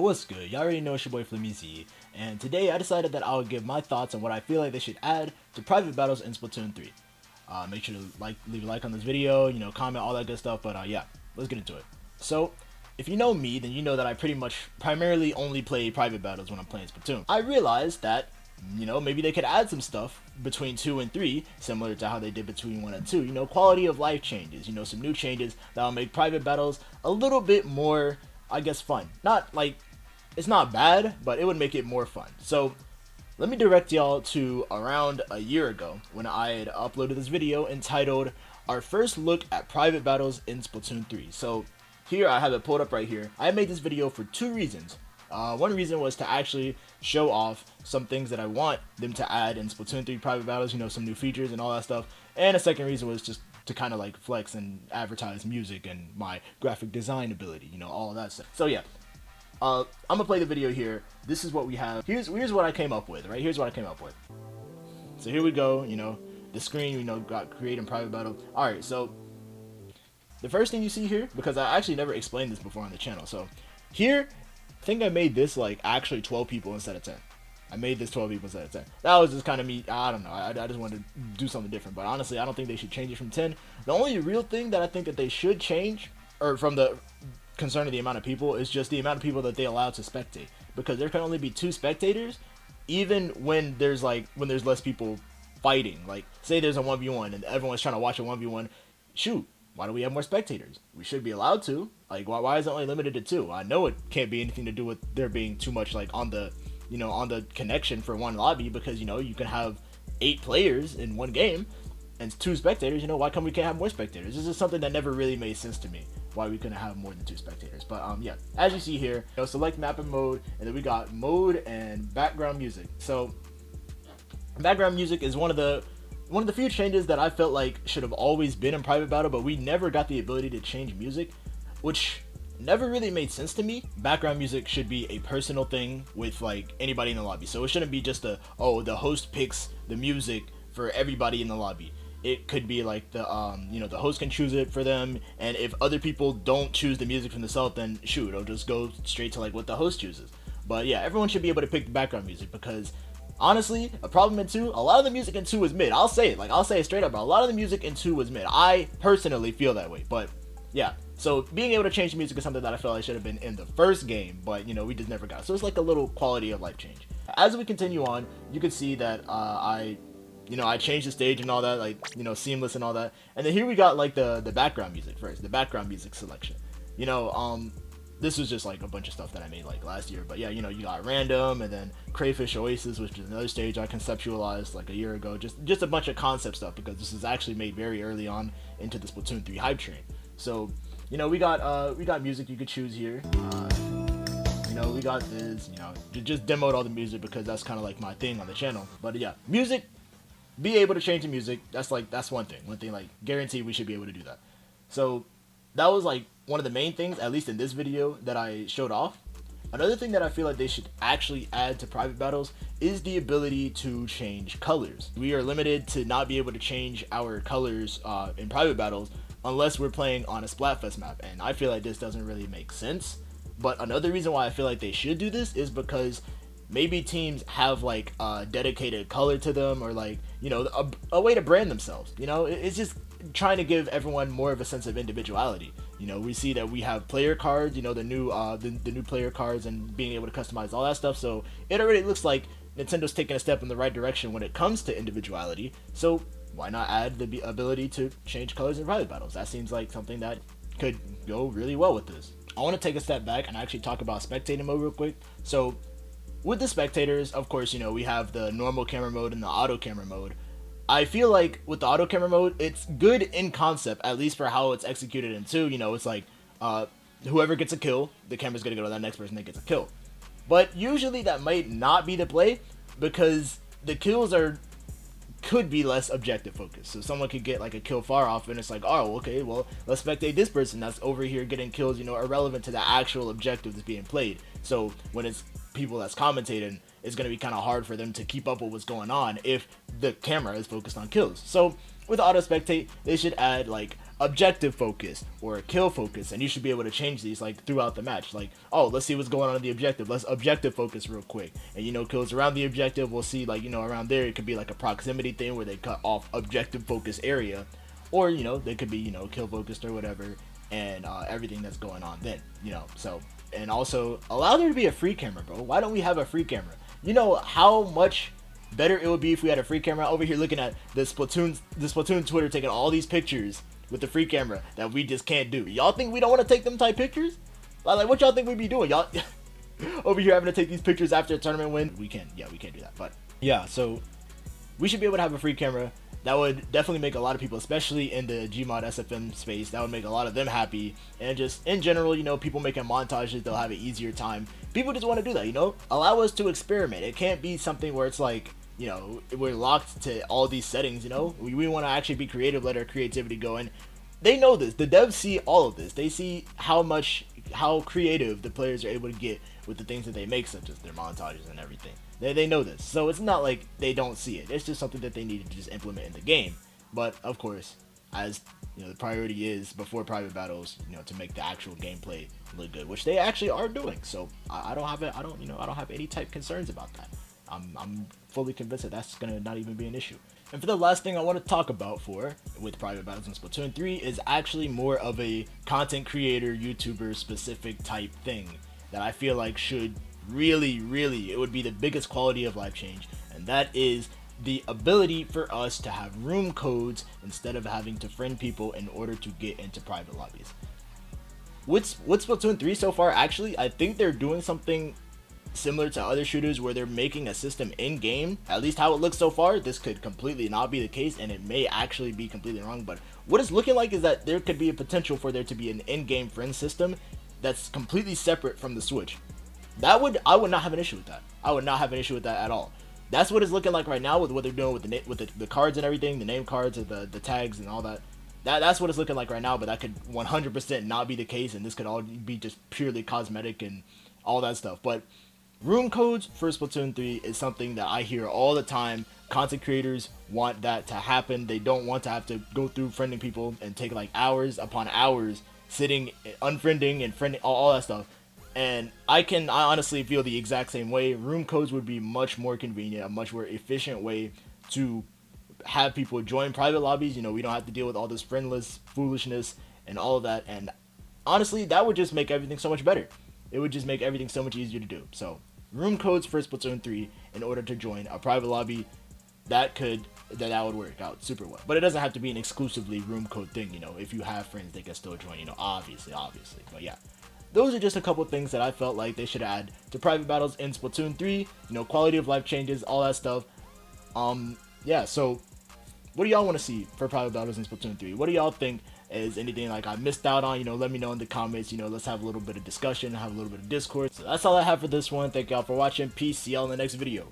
What's good? Y'all already know it's your boy Flameezy, and today I decided that I would give my thoughts on what I feel like they should add to private battles in Splatoon 3. Make sure to leave a like on this video, comment, all that good stuff, but yeah, let's get into it. So, if you know me, then you know that I primarily only play private battles when I'm playing Splatoon. I realized that, maybe they could add some stuff between 2 and 3, similar to how they did between 1 and 2, quality of life changes, some new changes that'll make private battles a little bit more, I guess, fun. Not like, it's not bad, but it would make it more fun. So let me direct y'all to around a year ago when I had uploaded this video entitled Our First Look at Private Battles in Splatoon 3. So here I have it pulled up right here. I made this video for two reasons. One reason was to actually show off some things that I want them to add in Splatoon 3 private battles, some new features and all that stuff. And a second reason was just to kind of like flex and advertise music and my graphic design ability, all of that stuff. So yeah. I'm gonna play the video here. This is what we have. Here's what I came up with, right? Here's what I came up with. So here we go, the screen, got create in private battle. Alright, so the first thing you see here, because I actually never explained this before on the channel. So here, I think I made this like actually 12 people instead of 10. I made this 12 people instead of 10. That was just kind of me. I don't know. I just wanted to do something different. But honestly, I don't think they should change it from 10. The only real thing that I think that they should change, or from the concern of the amount of people, is just the amount of people that they allow to spectate, because there can only be 2 spectators even when there's less people fighting. Like, say there's a 1v1 and everyone's trying to watch a 1v1. Shoot, why do we have more spectators? We should be allowed to. Like, why is it only limited to 2? I know it can't be anything to do with there being too much like on the on the connection for one lobby, because you can have 8 players in one game and 2 spectators. Why come we can't have more spectators? This is something that never really made sense to me, why we couldn't have more than 2 spectators. But yeah, as you see here, select map and mode, and then we got mode and background music. So background music is one of the few changes that I felt like should have always been in private battle, but we never got the ability to change music, which never really made sense to me. Background music should be a personal thing with like anybody in the lobby. So it shouldn't be just the host picks the music for everybody in the lobby. It could be like the the host can choose it for them, and if other people don't choose the music from themselves, then shoot, it'll just go straight to like what the host chooses. But yeah, everyone should be able to pick the background music, because honestly, a problem in 2, a lot of the music in 2 is mid. I'll say it straight up, but a lot of the music in 2 was mid. I personally feel that way. But yeah, so being able to change the music is something that I felt like should have been in the first game, but we just never got. So it's like a little quality of life change. As we continue on, you can see that I changed the stage and all that, like, seamless and all that. And then here we got like the background music first, the background music selection. This was just like a bunch of stuff that I made like last year. But yeah, you got random, and then Crayfish Oasis, which is another stage I conceptualized like a year ago. Just a bunch of concept stuff, because this is actually made very early on into the Splatoon 3 hype train. So, we got music you could choose here. We got this, just demoed all the music because that's kind of like my thing on the channel. But yeah, music, be able to change the music, that's one thing, like guaranteed we should be able to do that. So that was like one of the main things, at least in this video, that I showed off. Another thing that I feel like they should actually add to private battles is the ability to change colors. We are limited to not be able to change our colors in private battles unless we're playing on a Splatfest map, and I feel like this doesn't really make sense. But another reason why I feel like they should do this is because maybe teams have like a dedicated color to them, or like a way to brand themselves. It's just trying to give everyone more of a sense of individuality. We see that we have player cards, the new player cards, and being able to customize all that stuff. So it already looks like Nintendo's taking a step in the right direction when it comes to individuality. So why not add the ability to change colors in private battles? That seems like something that could go really well with this. I want to take a step back and actually talk about spectator mode real quick. So with the spectators, of course, we have the normal camera mode and the auto camera mode. I feel like with the auto camera mode, it's good in concept, at least for how it's executed in 2. It's like whoever gets a kill, the camera's gonna go to that next person that gets a kill. But usually that might not be the play, because the kills could be less objective focused. So someone could get like a kill far off, and it's like, oh, okay, well, let's spectate this person that's over here getting kills, irrelevant to the actual objective that's being played. So when it's people that's commentating, it's going to be kind of hard for them to keep up with what's going on if the camera is focused on kills. So with auto spectate, they should add like objective focus or kill focus, and you should be able to change these like throughout the match. Like, oh, let's see what's going on in the objective. Let's objective focus real quick, and kills around the objective. We'll see like around there it could be like a proximity thing where they cut off objective focus area, or they could be kill focused or whatever, and everything that's going on then. So, and also allow there to be a free camera, bro. Why don't we have a free camera? How much better it would be if we had a free camera. Over here looking at the Splatoon Twitter taking all these pictures with the free camera that we just can't do. Y'all think we don't want to take them type pictures? Like what y'all think we be doing? Y'all over here having to take these pictures after a tournament win? We can't do that. But yeah, so we should be able to have a free camera. That would definitely make a lot of people, especially in the Gmod SFM space, that would make a lot of them happy. And just in general, people making montages, they'll have an easier time. People just want to do that, allow us to experiment. It can't be something where it's like, we're locked to all these settings. We want to actually be creative, let our creativity go in. They know this. The devs see all of this. They see how creative the players are able to get with the things that they make, such as their montages and everything. They know this, so it's not like they don't see it. It's just something that they need to just implement in the game. But of course, as the priority is before private battles, to make the actual gameplay look good, which they actually are doing. So I don't have any type concerns about that. I'm fully convinced that that's gonna not even be an issue. And for the last thing I want to talk about with private battles in Splatoon 3 is actually more of a content creator, YouTuber specific type thing that I feel like should really, it would be the biggest quality of life change, and that is the ability for us to have room codes instead of having to friend people in order to get into private lobbies. With Splatoon 3 so far, actually, I think they're doing something similar to other shooters where they're making a system in-game. At least how it looks so far. This could completely not be the case, and it may actually be completely wrong, but what it's looking like is that there could be a potential for there to be an in-game friend system that's completely separate from the Switch. I would not have an issue with that. I would not have an issue with that at all. That's what it's looking like right now with what they're doing with the cards and everything, the name cards and the tags and all that. That's what it's looking like right now, but that could 100% not be the case, and this could all be just purely cosmetic and all that stuff. But room codes for Splatoon 3 is something that I hear all the time. Content creators want that to happen. They don't want to have to go through friending people and take like hours upon hours sitting, unfriending and friending, all that stuff. And I honestly feel the exact same way. Room codes would be much more convenient, a much more efficient way to have people join private lobbies. We don't have to deal with all this friendless foolishness and all of that. And honestly, that would just make everything so much better. It would just make everything so much easier to do. So room codes for Splatoon 3 in order to join a private lobby, that would work out super well. But it doesn't have to be an exclusively room code thing. If you have friends, they can still join, obviously. But yeah, those are just a couple things that I felt like they should add to private battles in Splatoon 3. Quality of life changes, all that stuff. Yeah, so what do y'all want to see for private battles in Splatoon 3? What do y'all think is anything like I missed out on? Let me know in the comments. Let's have a little bit of discussion, have a little bit of discourse. So that's all I have for this one. Thank y'all for watching. Peace. See y'all in the next video.